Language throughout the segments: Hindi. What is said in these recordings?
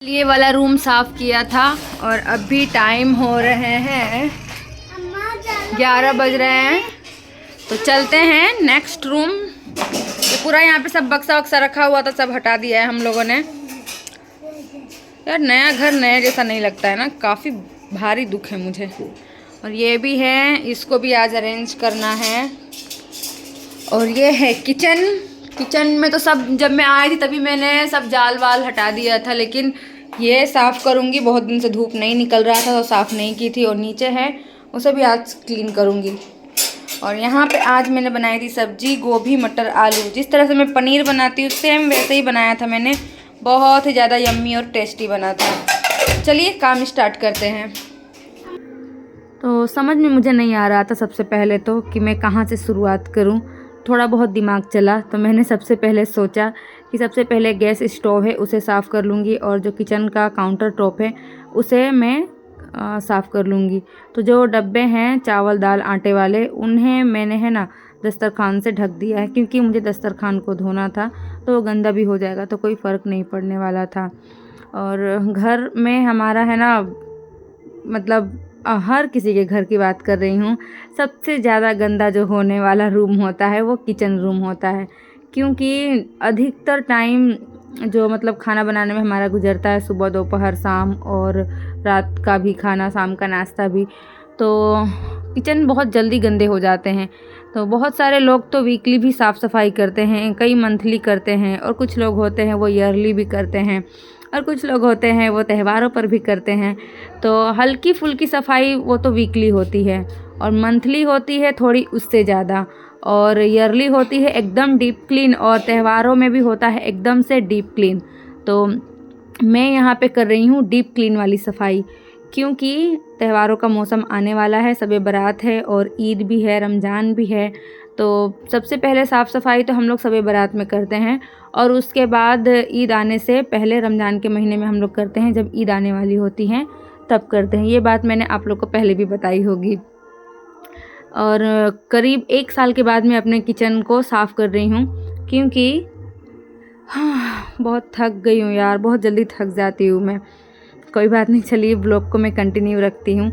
ये वाला रूम साफ़ किया था और अभी टाइम हो रहे हैं 11 बज रहे हैं। तो चलते हैं नेक्स्ट रूम। ये पूरा यहाँ पे सब बक्सा वक्सा रखा हुआ था, सब हटा दिया है हम लोगों ने। यार नया घर नया जैसा नहीं लगता है ना, काफ़ी भारी दुख है मुझे। और ये भी है, इसको भी आज अरेंज करना है। और ये है किचन में तो सब, जब मैं आई थी तभी मैंने सब जाल वाल हटा दिया था, लेकिन ये साफ़ करूँगी। बहुत दिन से धूप नहीं निकल रहा था तो साफ़ नहीं की थी। और नीचे है, उसे भी आज क्लीन करूँगी। और यहाँ पे आज मैंने बनाई थी सब्जी, गोभी मटर आलू। जिस तरह से मैं पनीर बनाती हूँ सेम वैसे ही बनाया था मैंने। बहुत ही ज़्यादा यम्मी और टेस्टी बना था। चलिए काम स्टार्ट करते हैं। तो समझ में मुझे नहीं आ रहा था सबसे पहले तो कि मैं कहाँ से शुरुआत करूँ। थोड़ा बहुत दिमाग चला तो मैंने सबसे पहले सोचा कि सबसे पहले गैस स्टोव है उसे साफ़ कर लूँगी, और जो किचन का काउंटर टॉप है उसे मैं साफ़ कर लूँगी। तो जो डब्बे हैं चावल दाल आटे वाले, उन्हें मैंने है ना दस्तरखान से ढक दिया है, क्योंकि मुझे दस्तरखान को धोना था। तो वो गंदा भी हो जाएगा तो कोई फ़र्क नहीं पड़ने वाला था। और घर में हमारा है ना, मतलब हर किसी के घर की बात कर रही हूँ, सबसे ज़्यादा गंदा जो होने वाला रूम होता है वो किचन रूम होता है। क्योंकि अधिकतर टाइम जो मतलब खाना बनाने में हमारा गुजरता है, सुबह दोपहर शाम और रात का भी खाना, शाम का नाश्ता भी, तो किचन बहुत जल्दी गंदे हो जाते हैं। तो बहुत सारे लोग तो वीकली भी साफ़ सफाई करते हैं, कई मंथली करते हैं, और कुछ लोग होते हैं वो ईयरली भी करते हैं, और कुछ लोग होते हैं वो त्योहारों पर भी करते हैं। तो हल्की फुल्की सफाई वो तो वीकली होती है, और मंथली होती है थोड़ी उससे ज़्यादा, और ईयरली होती है एकदम डीप क्लीन, और त्योहारों में भी होता है एकदम से डीप क्लीन। तो मैं यहाँ पे कर रही हूँ डीप क्लीन वाली सफाई, क्योंकि त्योहारों का मौसम आने वाला है, शब बारात है और ईद भी है, रमज़ान भी है। तो सबसे पहले साफ़ सफाई तो हम लोग शब बारात में करते हैं, और उसके बाद ईद आने से पहले रमज़ान के महीने में हम लोग करते हैं, जब ईद आने वाली होती हैं तब करते हैं। ये बात मैंने आप लोग को पहले भी बताई होगी। और करीब 1 साल के बाद मैं अपने किचन को साफ़ कर रही हूँ, क्योंकि बहुत थक गई हूँ यार, बहुत जल्दी थक जाती हूँ मैं। कोई बात नहीं, चलिए ब्लॉग को मैं कंटिन्यू रखती हूँ।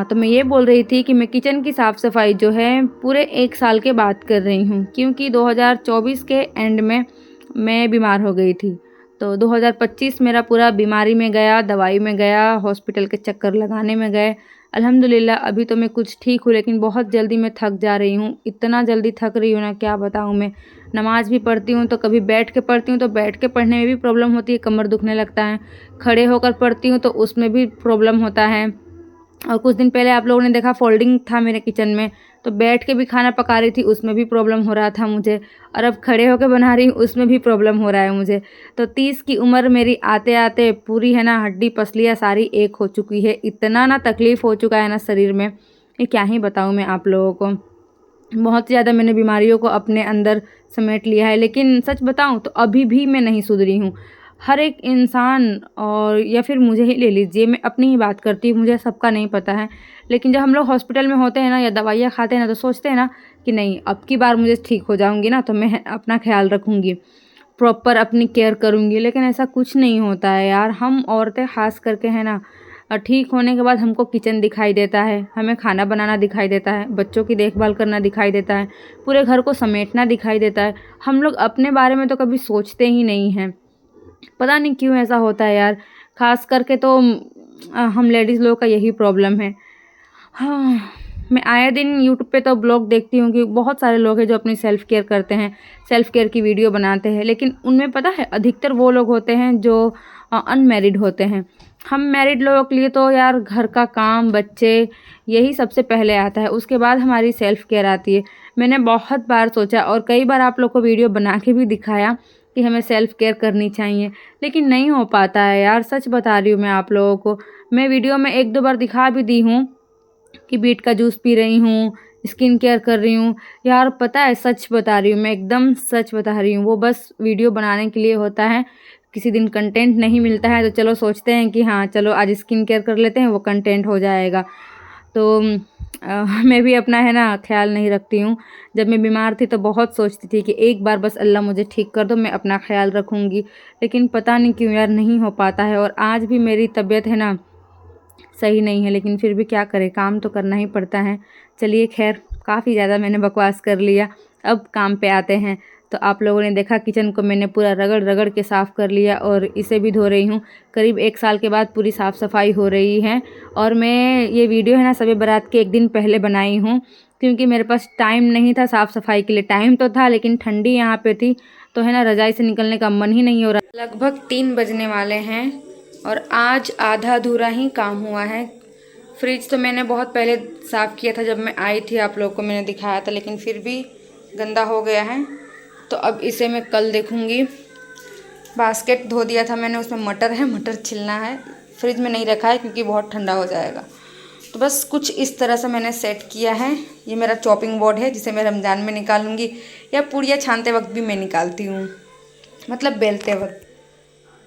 तो मैं ये बोल रही थी कि मैं किचन की साफ़ सफाई जो है पूरे 1 साल के बाद कर रही हूँ, क्योंकि 2024 के एंड में मैं बीमार हो गई थी। तो 2025 मेरा पूरा बीमारी में गया, दवाई में गया, हॉस्पिटल के चक्कर लगाने में गए। अल्हम्दुलिल्लाह अभी तो मैं कुछ ठीक हूँ, लेकिन बहुत जल्दी मैं थक जा रही हूँ। इतना जल्दी थक रही हूँ ना, क्या बताऊँ मैं। नमाज़ भी पढ़ती हूँ तो कभी बैठ के पढ़ती हूँ तो बैठ के पढ़ने में भी प्रॉब्लम होती है, कमर दुखने लगता है। खड़े होकर पढ़ती हूँ तो उसमें भी प्रॉब्लम होता है। और कुछ दिन पहले आप लोगों ने देखा फोल्डिंग था मेरे किचन में, तो बैठ के भी खाना पका रही थी, उसमें भी प्रॉब्लम हो रहा था मुझे। और अब खड़े होकर बना रही हूँ, उसमें भी प्रॉब्लम हो रहा है मुझे। तो 30 की उम्र मेरी आते आते पूरी है ना हड्डी पसलियाँ सारी एक हो चुकी है। इतना ना तकलीफ़ हो चुका है ना शरीर में, ये क्या ही बताऊँ मैं आप लोगों को। बहुत ज़्यादा मैंने बीमारियों को अपने अंदर समेट लिया है, लेकिन सच बताऊँ तो अभी भी मैं नहीं सुधरी हूँ। हर एक इंसान, और या फिर मुझे ही ले लीजिए, मैं अपनी ही बात करती हूँ, मुझे सबका नहीं पता है, लेकिन जब हम लोग हॉस्पिटल में होते हैं ना या दवाइयाँ खाते हैं ना, तो सोचते हैं ना कि नहीं अब की बार मुझे ठीक हो जाऊँगी ना तो मैं अपना ख्याल रखूँगी, प्रॉपर अपनी केयर करूँगी। लेकिन ऐसा कुछ नहीं होता है यार। हम औरतें ख़ास करके है ना, ठीक होने के बाद हमको किचन दिखाई देता है, हमें खाना बनाना दिखाई देता है, बच्चों की देखभाल करना दिखाई देता है, पूरे घर को समेटना दिखाई देता है। हम लोग अपने बारे में तो कभी सोचते ही नहीं हैं। पता नहीं क्यों ऐसा होता है यार। ख़ास करके तो हम लेडीज़ लोगों का यही प्रॉब्लम है। हाँ, मैं आए दिन यूट्यूब पे तो ब्लॉग देखती हूँ कि बहुत सारे लोग हैं जो अपनी सेल्फ़ केयर करते हैं, सेल्फ़ केयर की वीडियो बनाते हैं, लेकिन उनमें पता है अधिकतर वो लोग होते हैं जो अनमैरिड होते हैं। हम मैरिड लोगों के लिए तो यार घर का काम, बच्चे, यही सबसे पहले आता है, उसके बाद हमारी सेल्फ़ केयर आती है। मैंने बहुत बार सोचा और कई बार आप लोग को वीडियो बना के भी दिखाया कि हमें सेल्फ़ केयर करनी चाहिए, लेकिन नहीं हो पाता है यार। सच बता रही हूँ मैं आप लोगों को। मैं वीडियो में 1-2 बार दिखा भी दी हूँ कि बीट का जूस पी रही हूँ, स्किन केयर कर रही हूँ। यार पता है, सच बता रही हूँ मैं, एकदम सच बता रही हूँ। वो बस वीडियो बनाने के लिए होता है। किसी दिन कंटेंट नहीं मिलता है तो चलो सोचते हैं कि हाँ चलो आज स्किन केयर कर लेते हैं, वो कंटेंट हो जाएगा। तो मैं भी अपना है ना ख्याल नहीं रखती हूँ। जब मैं बीमार थी तो बहुत सोचती थी कि एक बार बस अल्लाह मुझे ठीक कर दो, मैं अपना ख्याल रखूँगी, लेकिन पता नहीं क्यों यार नहीं हो पाता है। और आज भी मेरी तबीयत है ना सही नहीं है, लेकिन फिर भी क्या करें, काम तो करना ही पड़ता है। चलिए खैर, काफ़ी ज़्यादा मैंने बकवास कर लिया, अब काम पे आते हैं। तो आप लोगों ने देखा किचन को मैंने पूरा रगड़ रगड़ के साफ़ कर लिया और इसे भी धो रही हूँ। करीब 1 साल के बाद पूरी साफ़ सफाई हो रही है। और मैं ये वीडियो है ना शब बारात के 1 दिन पहले बनाई हूँ, क्योंकि मेरे पास टाइम नहीं था साफ़ सफाई के लिए। टाइम तो था लेकिन ठंडी यहाँ पे थी, तो है ना रज़ाई से निकलने का मन ही नहीं हो रहा। लगभग 3 बजने वाले हैं और आज आधा अधूरा ही काम हुआ है। फ्रिज तो मैंने बहुत पहले साफ़ किया था, जब मैं आई थी आप लोग को मैंने दिखाया था, लेकिन फिर भी गंदा हो गया है। तो अब इसे मैं कल देखूँगी। बास्केट धो दिया था मैंने, उसमें मटर है, मटर छिलना है। फ्रिज में नहीं रखा है क्योंकि बहुत ठंडा हो जाएगा। तो बस कुछ इस तरह से मैंने सेट किया है। ये मेरा चॉपिंग बोर्ड है जिसे मैं रमज़ान में निकालूंगी, या पूड़ियाँ छानते वक्त भी मैं निकालती हूँ, मतलब बेलते वक्त।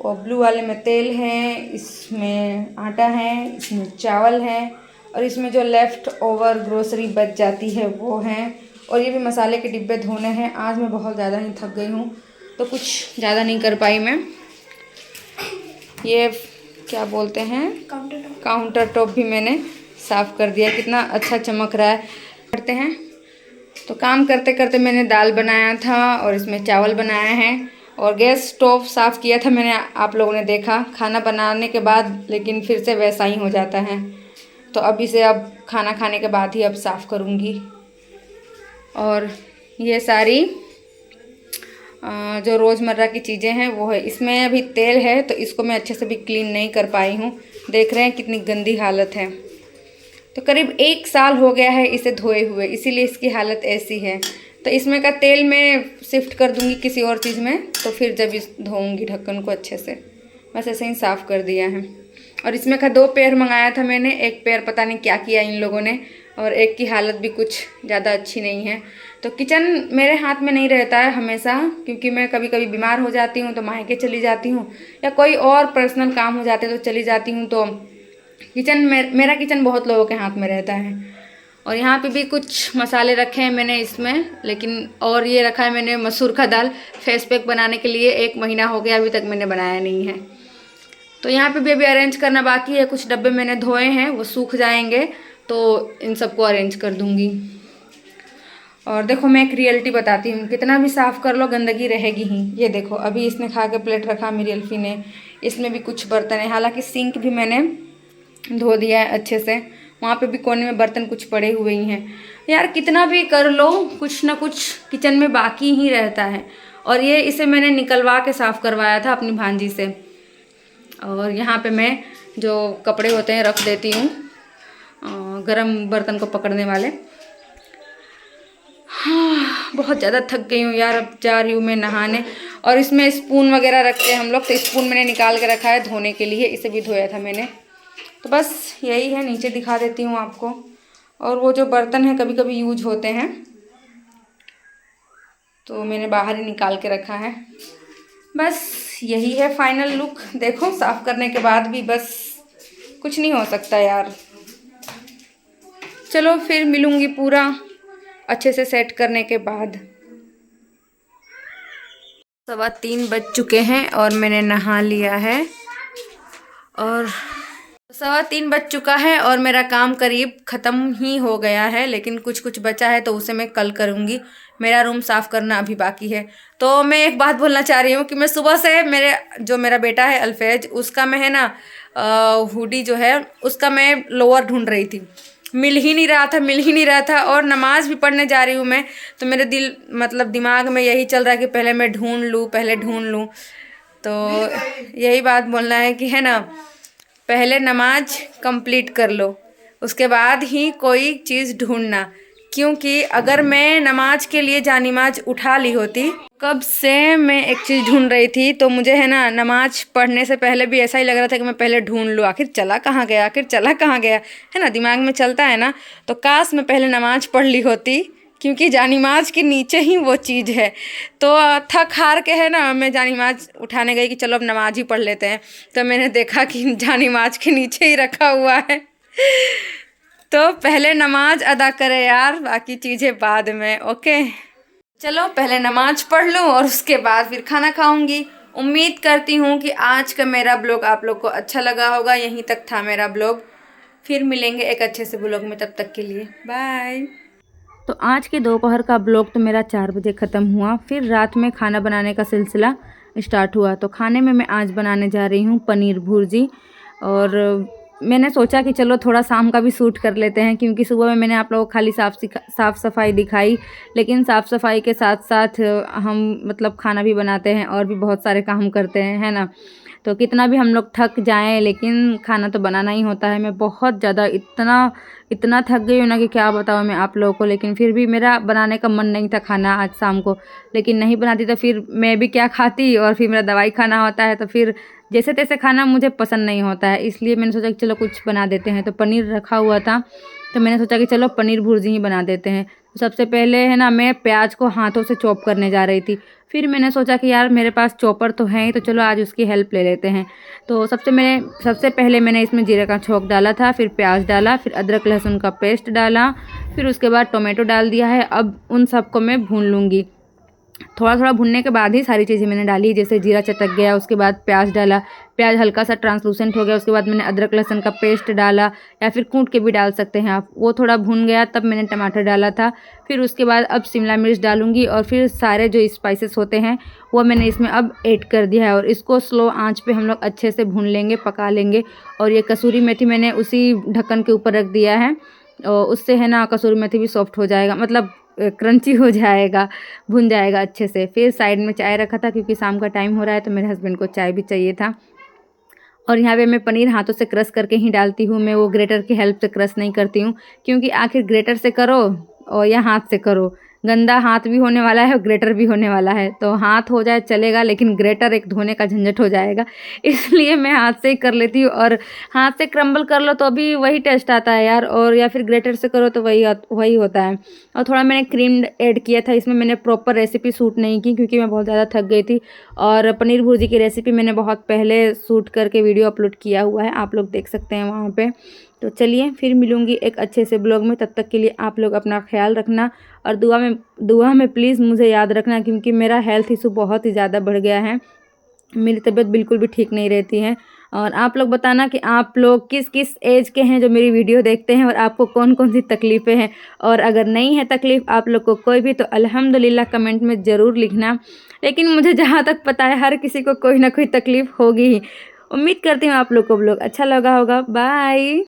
और ब्लू वाले में तेल है, इसमें आटा है, इसमें चावल है, और इसमें जो लेफ़्ट ओवर ग्रोसरी बच जाती है वो है। और ये भी मसाले के डिब्बे धोने हैं। आज मैं बहुत ज़्यादा ही थक गई हूँ तो कुछ ज़्यादा नहीं कर पाई मैं। ये क्या बोलते हैं, काउंटर टॉप भी मैंने साफ़ कर दिया, कितना अच्छा चमक रहा है। करते हैं तो काम करते करते मैंने दाल बनाया था और इसमें चावल बनाया है, और गैस स्टोव साफ़ किया था मैंने, आप लोगों ने देखा खाना बनाने के बाद, लेकिन फिर से वैसा ही हो जाता है। तो अब इसे अब खाना खाने के बाद ही अब साफ़ करूँगी। और ये सारी जो रोज़मर्रा की चीज़ें हैं वो है। इसमें अभी तेल है तो इसको मैं अच्छे से भी क्लीन नहीं कर पाई हूँ। देख रहे हैं कितनी गंदी हालत है। तो करीब 1 साल हो गया है इसे धोए हुए, इसीलिए इसकी हालत ऐसी है। तो इसमें का तेल मैं शिफ्ट कर दूंगी किसी और चीज़ में, तो फिर जब इस धोऊंगी ढक्कन को अच्छे से। बस ऐसे ही साफ़ कर दिया है। और इसमें का 2 पेयर मंगाया था मैंने, एक पेयर पता नहीं क्या किया इन लोगों ने, और एक की हालत भी कुछ ज़्यादा अच्छी नहीं है। तो किचन मेरे हाथ में नहीं रहता है हमेशा, क्योंकि मैं कभी कभी बीमार हो जाती हूँ तो मायके चली जाती हूँ, या कोई और पर्सनल काम हो जाते तो चली जाती हूँ। तो किचन में मेरा किचन बहुत लोगों के हाथ में रहता है। और यहाँ पे भी कुछ मसाले रखे हैं मैंने इसमें, लेकिन और ये रखा है मैंने मसूर का दाल फेस पैक बनाने के लिए। 1 महीना हो गया अभी तक मैंने बनाया नहीं है। तो यहाँ पे भी अभी अरेंज करना बाकी है। कुछ डब्बे मैंने धोए हैं, वो सूख जाएंगे तो इन सबको अरेंज कर दूँगी। और देखो मैं एक रियलिटी बताती हूँ, कितना भी साफ़ कर लो गंदगी रहेगी ही। ये देखो अभी इसने खा के प्लेट रखा मेरी अल्फ़ी ने, इसमें भी कुछ बर्तन है। हालांकि सिंक भी मैंने धो दिया है अच्छे से, वहाँ पे भी कोने में बर्तन कुछ पड़े हुए ही हैं। यार कितना भी कर लो कुछ ना कुछ किचन में बाकी ही रहता है। और ये इसे मैंने निकलवा के साफ़ करवाया था अपनी भांजी से। और यहाँ पे मैं जो कपड़े होते हैं रख देती हूँ, गरम बर्तन को पकड़ने वाले। हाँ बहुत ज़्यादा थक गई हूँ यार। अब जा रही हूँ मैं नहाने। और इसमें स्पून वगैरह रखते हैं हम लोग, तो स्पून मैंने निकाल के रखा है धोने के लिए, इसे भी धोया था मैंने। तो बस यही है, नीचे दिखा देती हूँ आपको। और वो जो बर्तन है कभी कभी यूज होते हैं तो मैंने बाहर ही निकाल के रखा है। बस यही है फाइनल लुक। देखो साफ़ करने के बाद भी बस कुछ नहीं हो सकता यार। चलो फिर मिलूँगी पूरा अच्छे से सेट करने के बाद। 3:15 बज चुके हैं और मैंने नहा लिया है। और 3:15 बज चुका है और मेरा काम करीब ख़त्म ही हो गया है, लेकिन कुछ कुछ बचा है तो उसे मैं कल करूँगी। मेरा रूम साफ़ करना अभी बाकी है। तो मैं एक बात बोलना चाह रही हूँ कि मैं सुबह से मेरा बेटा है अल्फेज, उसका मैं है ना हुडी जो है उसका मैं लोअर ढूंढ रही थी, मिल ही नहीं रहा था। और नमाज़ भी पढ़ने जा रही हूँ मैं, तो मेरे दिमाग में यही चल रहा है कि पहले मैं ढूंढ लूँ। तो यही बात बोलना है कि है ना, पहले नमाज कंप्लीट कर लो, उसके बाद ही कोई चीज़ ढूंढना। क्योंकि अगर मैं नमाज के लिए जानिमाज उठा ली होती, कब से मैं एक चीज़ ढूंढ रही थी, तो मुझे है ना नमाज पढ़ने से पहले भी ऐसा ही लग रहा था कि मैं पहले ढूंढ लूँ, आखिर चला कहाँ गया, है ना, दिमाग में चलता है ना। तो काश मैं पहले नमाज पढ़ ली होती, क्योंकि जानिमाज के नीचे ही वो चीज़ है। तो थक हार के है ना मैं जानिमाज उठाने गई कि चलो अब नमाज ही पढ़ लेते हैं, तो मैंने देखा कि जानिमाज के नीचे ही रखा हुआ है। तो पहले नमाज अदा करें यार, बाकी चीज़ें बाद में। ओके चलो पहले नमाज पढ़ लूँ और उसके बाद फिर खाना खाऊंगी। उम्मीद करती हूँ कि आज का मेरा ब्लॉग आप लोग को अच्छा लगा होगा। यहीं तक था मेरा ब्लॉग, फिर मिलेंगे एक अच्छे से ब्लॉग में, तब तक के लिए बाय। तो आज के दोपहर का ब्लॉग तो मेरा 4 बजे ख़त्म हुआ। फिर रात में खाना बनाने का सिलसिला स्टार्ट हुआ। तो खाने में मैं आज बनाने जा रही हूँ पनीर भुर्जी। और मैंने सोचा कि चलो थोड़ा शाम का भी शूट कर लेते हैं, क्योंकि सुबह में मैंने आप लोगों को खाली साफ़ सफाई दिखाई, लेकिन साफ़ सफाई के साथ साथ हम मतलब खाना भी बनाते हैं और भी बहुत सारे काम करते हैं, है ना। तो कितना भी हम लोग थक जाएं, लेकिन खाना तो बनाना ही होता है। मैं बहुत ज़्यादा इतना थक गई हूँ ना कि क्या बताऊँ मैं आप लोगों को। लेकिन फिर भी मेरा बनाने का मन नहीं था खाना आज शाम को, लेकिन नहीं बनाती तो फिर मैं भी क्या खाती, और फिर मेरा दवाई खाना होता है, तो फिर जैसे तैसे खाना मुझे पसंद नहीं होता है। इसलिए मैंने सोचा कि चलो कुछ बना देते हैं। तो पनीर रखा हुआ था, तो मैंने सोचा कि चलो पनीर भुर्जी ही बना देते हैं। तो सबसे पहले है ना, मैं प्याज को हाथों से चॉप करने जा रही थी। फिर मैंने सोचा कि यार मेरे पास चॉपर तो है ही, तो चलो आज उसकी हेल्प ले लेते हैं। तो सबसे पहले मैंने इसमें जीरे का छौंक डाला था, फिर प्याज डाला, फिर अदरक लहसुन का पेस्ट डाला, फिर उसके बाद टोमेटो डाल दिया है। अब उन सबको मैं भून लूँगी। थोड़ा थोड़ा भुनने के बाद ही सारी चीज़ें मैंने डाली। जैसे जीरा चटक गया, उसके बाद प्याज डाला, प्याज हल्का सा ट्रांसलूसेंट हो गया, उसके बाद मैंने अदरक लहसुन का पेस्ट डाला, या फिर कूट के भी डाल सकते हैं आप। वो थोड़ा भुन गया, तब मैंने टमाटर डाला था। फिर उसके बाद अब शिमला मिर्च डालूंगी, और फिर सारे जो स्पाइसेस होते हैं वो मैंने इसमें अब ऐड कर दिया है। और इसको स्लो आंच पे हम लोग अच्छे से भून लेंगे, पका लेंगे। और ये कसूरी मेथी मैंने उसी ढक्कन के ऊपर रख दिया है, और उससे है ना कसूरी मेथी भी सॉफ्ट हो जाएगा, मतलब क्रंची हो जाएगा, भुन जाएगा अच्छे से। फिर साइड में चाय रखा था, क्योंकि शाम का टाइम हो रहा है तो मेरे हस्बैंड को चाय भी चाहिए था। और यहाँ पे मैं पनीर हाथों से क्रश करके ही डालती हूँ, मैं वो ग्रेटर की हेल्प से क्रश नहीं करती हूँ, क्योंकि आखिर ग्रेटर से करो और या हाथ से करो, गंदा हाथ भी होने वाला है और ग्रेटर भी होने वाला है। तो हाथ हो जाए चलेगा, लेकिन ग्रेटर एक धोने का झंझट हो जाएगा, इसलिए मैं हाथ से ही कर लेती हूँ। और हाथ से क्रम्बल कर लो तो भी वही टेस्ट आता है यार, और या फिर ग्रेटर से करो तो वही होता है। और थोड़ा मैंने क्रीम ऐड किया था इसमें। मैंने प्रॉपर रेसिपी शूट नहीं की, क्योंकि मैं बहुत ज़्यादा थक गई थी। और पनीर भुर्जी की रेसिपी मैंने बहुत पहले शूट करके वीडियो अपलोड किया हुआ है, आप लोग देख सकते हैं वहाँ पे। तो चलिए फिर मिलूँगी एक अच्छे से ब्लॉग में, तब तक के लिए आप लोग अपना ख्याल रखना, और दुआ में प्लीज़ मुझे याद रखना, क्योंकि मेरा हेल्थ इशू बहुत ही ज़्यादा बढ़ गया है। मेरी तबीयत बिल्कुल भी ठीक नहीं रहती है। और आप लोग बताना कि आप लोग किस किस एज के हैं जो मेरी वीडियो देखते हैं, और आपको कौन कौन सी तकलीफ़ें हैं। और अगर नहीं है तकलीफ़ आप लोग को कोई भी, तो अल्हम्दुलिल्लाह कमेंट में ज़रूर लिखना। लेकिन मुझे जहाँ तक पता है हर किसी को कोई ना कोई तकलीफ़ होगी ही। उम्मीद करती हूँ आप लोग को ब्लॉग अच्छा लगा होगा। बाय।